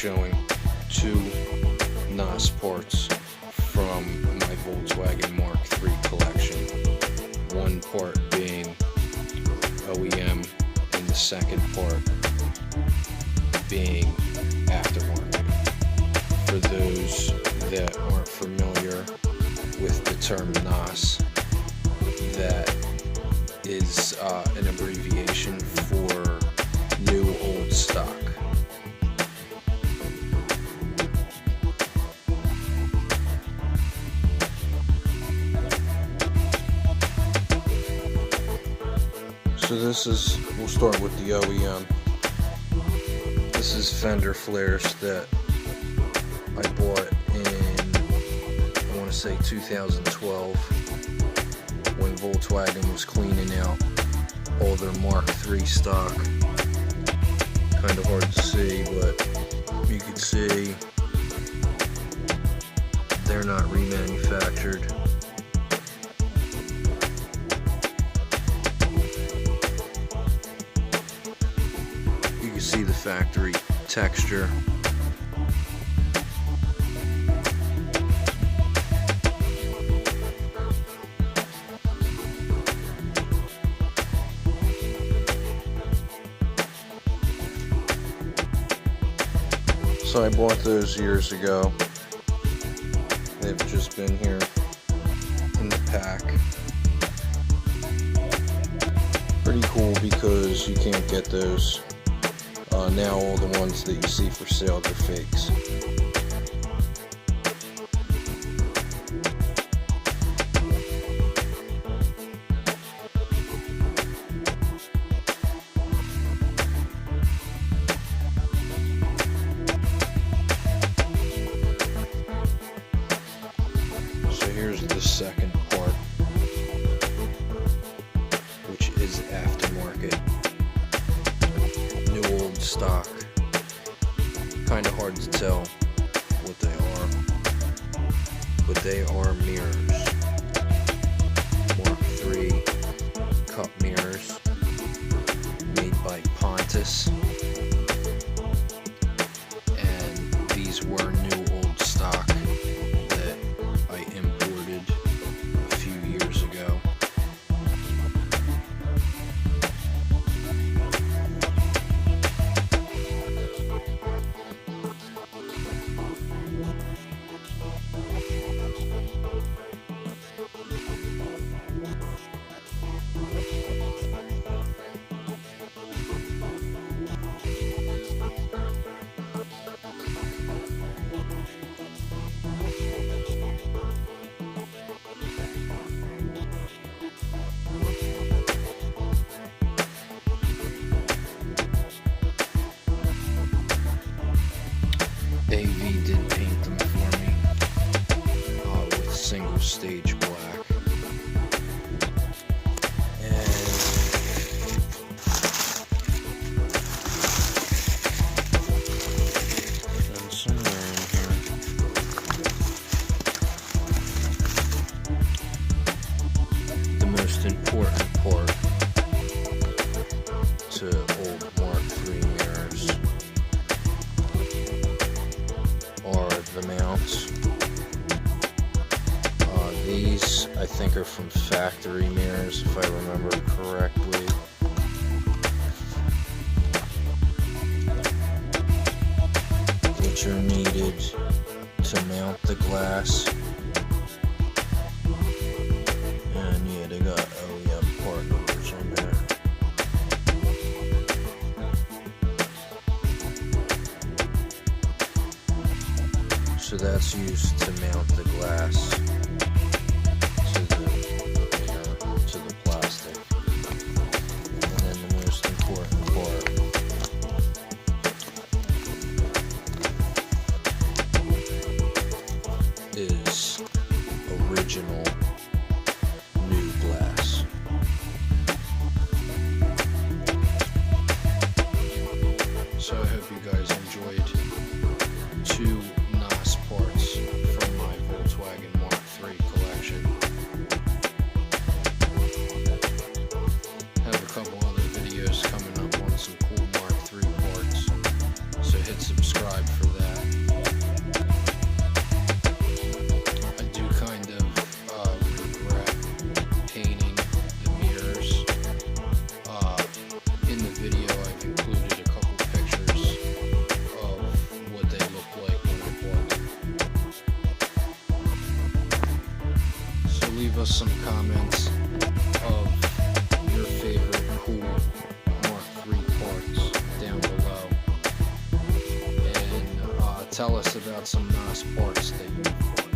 showing two Nos parts from my Volkswagen Mark III collection. One part being OEM and the second part being aftermarket. For those that aren't familiar with the term Nos, that is an abbreviation for new old stock. So we'll start with the OEM. This is fender flares that I bought in, I want to say 2012, when Volkswagen was cleaning out all their Mark III stock. Kind of hard to see, but you can see they're not remanufactured. You can see the factory texture. So I bought those years ago. They've just been here in the pack. Pretty cool because you can't get those. Now all the ones that you see for sale, they're fakes. Here's the second part, which is aftermarket, new old stock. Kind of hard to tell what they are, but they are mirrors. Mark III cup mirrors made by Pontus, and these were new old stock that I imported a few years ago. AV did paint them for me with single stage black, and somewhere in here the most important part to old Mark III mirrors are the mounts. These I think are from factory mirrors, if I remember correctly. Which are needed to mount the glass. And yeah, they got OEM part numbers on there. So that's used to mount the glass to the plastic. And then the most important part is original new glass. So I hope you guys enjoyed two Nos parts from my Volkswagen Mark us some comments of your favorite cool Mark III parts down below. And tell us about some nice parts that you bought.